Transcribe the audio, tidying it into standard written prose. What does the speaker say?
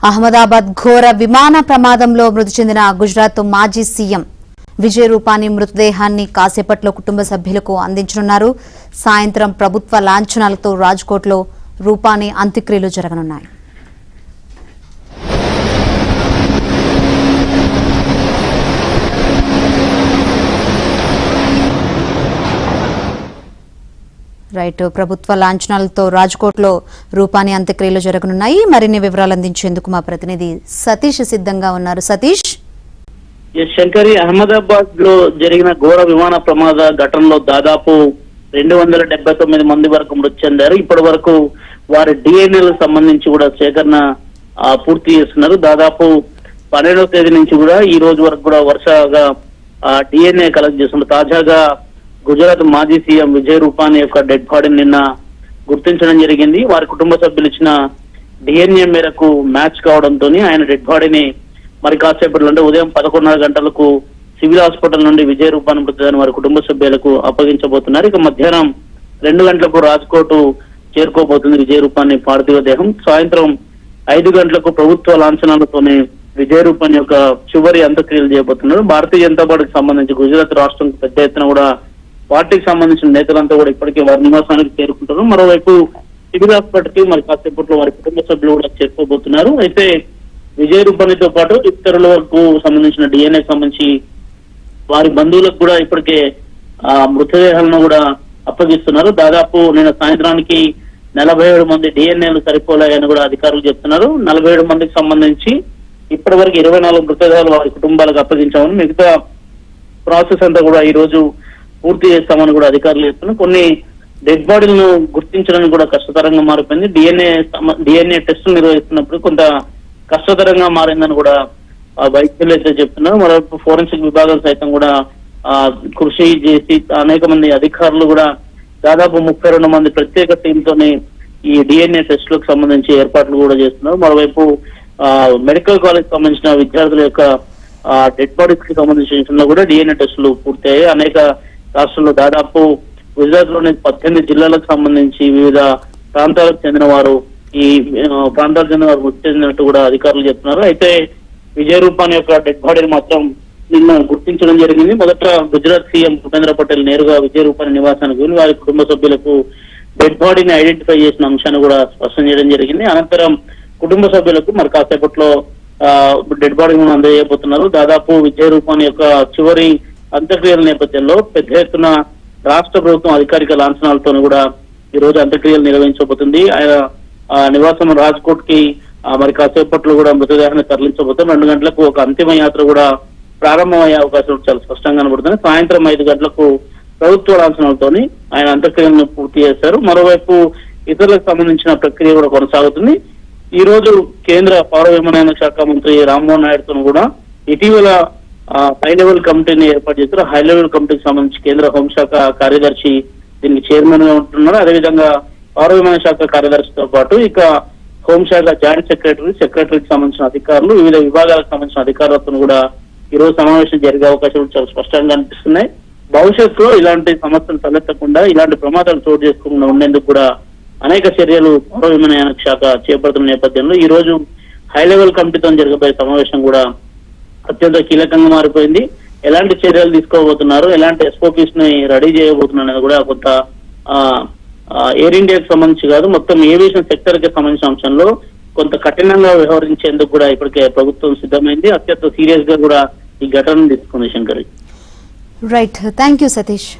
అహ్మదాబాద్ ఘోర విమాన ప్రమాదంలో మృతి చెందిన గుజరాత్ మాజీ సీఎం విజయ్ రూపానీ మృతదేహాన్ని కాసేపట్లో కుటుంబ సభ్యులకు అందించనున్నారు. సాయంత్రం ప్రభుత్వ లాంఛనాలతో రాజ్కోట్లో రూపానీ అంత్యక్రియలు జరగనున్నాయి. ప్రభుత్వ లాంఛనాలతో రాజ్కోట్లో రూపానీ అంత్యక్రియలు జరగనున్నాయి. మరిన్ని వివరాలు అందించేందుకు మా ప్రతినిధి సతీష్ సిద్ధంగా ఉన్నారు. సతీష్, శంకరి, అహ్మదాబాద్ లో జరిగిన ఘోర విమాన ప్రమాద ఘటనలో దాదాపు 279 మంది వరకు మృతి చెందారు. ఇప్పటి వరకు వారి డిఎన్ఏలకు సంబంధించి కూడా సేకరణ పూర్తి చేస్తున్నారు. దాదాపు 12వ తేదీ నుంచి కూడా ఈ రోజు వరకు కూడా వరుసగా డిఎన్ఏ కలెక్ట్ చేస్తున్నారు. తాజాగా గుజరాత్ మాజీ సీఎం విజయ్ రూపానీ యొక్క డెడ్ బాడీని నిన్న గుర్తించడం జరిగింది. వారి కుటుంబ సభ్యులు ఇచ్చిన డిఎన్ఏ మేరకు మ్యాచ్ కావడంతో ఆయన డెడ్ బాడీని మరి కాసేపట్లో అంటే ఉదయం 11:30 గంటలకు సివిల్ హాస్పిటల్ నుండి విజయ్ రూపానీ మృతదేహాన్ని వారి కుటుంబ సభ్యులకు అప్పగించబోతున్నారు. ఇక మధ్యాహ్నం 2 గంటలకు రాజ్కోట్ చేరుకోబోతుంది విజయ్ రూపానీ పార్థివ దేహం. సాయంత్రం 5 గంటలకు ప్రభుత్వ లాంఛనాలతోనే విజయ్ రూపానీ యొక్క చివరి అంత్యక్రియలు చేయబోతున్నారు. భారతీయ జనతా పార్టీకి సంబంధించి గుజరాత్ రాష్ట్రం పెద్ద ఎత్తున కూడా పార్టీకి సంబంధించిన నేతలంతా కూడా ఇప్పటికే వారి నివాసానికి చేరుకుంటారు. మరోవైపు సివిల్ హాస్పిటల్కి మరి కాసేపట్లో వారి కుటుంబ సభ్యులు కూడా చేరుకోబోతున్నారు. అయితే విజయ్ రూపానీతో పాటు ఇతరులకు సంబంధించిన డిఎన్ఏకి సంబంధించి వారి బంధువులకు కూడా ఇప్పటికే మృతదేహాలను కూడా అప్పగిస్తున్నారు. దాదాపు నిన్న సాయంత్రానికి 47 మంది డిఎన్ఏలు సరిపోలేదని కూడా అధికారులు చెప్తున్నారు. 47 మందికి సంబంధించి ఇప్పటి వరకు 24 మృతదేహాలు వారి కుటుంబాలకు అప్పగించామని, మిగతా ప్రాసెస్ అంతా కూడా ఈ రోజు పూర్తి చేస్తామని కూడా అధికారులు చెప్తున్నారు. కొన్ని డెడ్ బాడీలను గుర్తించడానికి కూడా కష్టతరంగా మారిపోయింది. డిఎన్ఏ టెస్టులు నిర్వహిస్తున్నప్పుడు కొంత కష్టతరంగా మారిందని కూడా వైద్యులు అయితే చెప్తున్నారు. మరోవైపు ఫోరెన్సిక్ విభాగం సైతం కూడా కృషి చేసి అనేక మంది అధికారులు కూడా దాదాపు 32 మంది ప్రత్యేక టీంతోనే ఈ డిఎన్ఏ టెస్టులకు సంబంధించి ఏర్పాట్లు కూడా చేస్తున్నారు. మరోవైపు మెడికల్ కాలేజ్ సంబంధించిన విద్యార్థుల యొక్క డెడ్ బాడీస్ కి సంబంధించిన కూడా డిఎన్ఏ టెస్టులు పూర్తయ్యాయి. అనేక రాష్ట్రాల్లో దాదాపు గుజరాత్ లోని 18 జిల్లాలకు సంబంధించి వివిధ ప్రాంతాలకు చెందిన వారు మృతి చెందినట్టు కూడా అధికారులు చెప్తున్నారు. అయితే విజయ్ రూపానీ యొక్క డెడ్ బాడీని మాత్రం నిన్న గుర్తించడం జరిగింది. మొదట గుజరాత్ సీఎం భూపేంద్ర పటేల్ నేరుగా విజయ్ రూపానీ నివాసానికి వెళ్ళి వారి కుటుంబ సభ్యులకు డెడ్ బాడీని ఐడెంటిఫై చేసిన అంశాన్ని కూడా స్పష్టం చేయడం జరిగింది. అనంతరం కుటుంబ సభ్యులకు మరి కాసేపట్లో డెడ్ బాడీని అందజేయబోతున్నారు. దాదాపు విజయ్ రూపానీ యొక్క చివరి అంత్యక్రియల నేపథ్యంలో పెద్ద ఎత్తున రాష్ట్ర ప్రభుత్వం అధికారిక లాంఛనాలతో కూడా ఈ రోజు అంత్యక్రియలు నిర్వహించబోతుంది. ఆయన నివాసం రాజ్కోట్ కి మరి కాసేపట్లో కూడా మృతదేహాన్ని తరలించబోతారు. 2 గంటలకు ఒక అంతిమ యాత్ర కూడా ప్రారంభమయ్యే అవకాశం చాలా స్పష్టంగా కనబడుతుంది. సాయంత్రం 5 గంటలకు ప్రభుత్వ లాంఛనాలతోని ఆయన అంత్యక్రియలను పూర్తి చేశారు. మరోవైపు ఇతరులకు సంబంధించిన ప్రక్రియ కూడా కొనసాగుతుంది. ఈ రోజు కేంద్ర పౌర విమానయాన శాఖ మంత్రి రామ్మోహన్ నాయుడుతో కూడా ఇటీవల హై లెవెల్ కమిటీని ఏర్పాటు చేశారు. హై లెవెల్ కమిటీకి సంబంధించి కేంద్ర హోంశాఖ కార్యదర్శి దీనికి చైర్మన్ గా ఉంటున్నారు. అదేవిధంగా పౌర విమాన శాఖ కార్యదర్శితో పాటు ఇక హోంశాఖ జాయింట్ సెక్రటరీకి సంబంధించిన అధికారులు, వివిధ విభాగాలకు సంబంధించిన అధికారులతో కూడా ఈ రోజు సమావేశం జరిగే అవకాశాలు చాలా స్పష్టంగా అనిపిస్తున్నాయి. భవిష్యత్తులో ఇలాంటి సమస్యలు తలెత్తకుండా, ఇలాంటి ప్రమాదాలు చోటు చేసుకోకుండా ఉండేందుకు కూడా అనేక చర్యలు పౌర విమానయాన శాఖ చేపడుతున్న నేపథ్యంలో ఈ రోజు హై లెవెల్ కమిటీతో జరగబోయే సమావేశం కూడా అత్యంత కీలకంగా మారిపోయింది. ఎలాంటి చర్యలు తీసుకోబోతున్నారు, ఎలాంటి ఎస్ఓపీస్ ని రెడీ చేయబోతున్నారు అనేది కూడా కొంత ఎయిర్ ఇండియాకి సంబంధించి కాదు, మొత్తం ఏవియేషన్ సెక్టర్ కి సంబంధించిన అంశంలో కొంత కఠినంగా వ్యవహరించేందుకు కూడా ఇప్పటికే ప్రభుత్వం సిద్ధమైంది. అత్యంత సీరియస్ గా కూడా ఈ ఘటనను తీసుకుంది. Shankari, right, thank you Satish.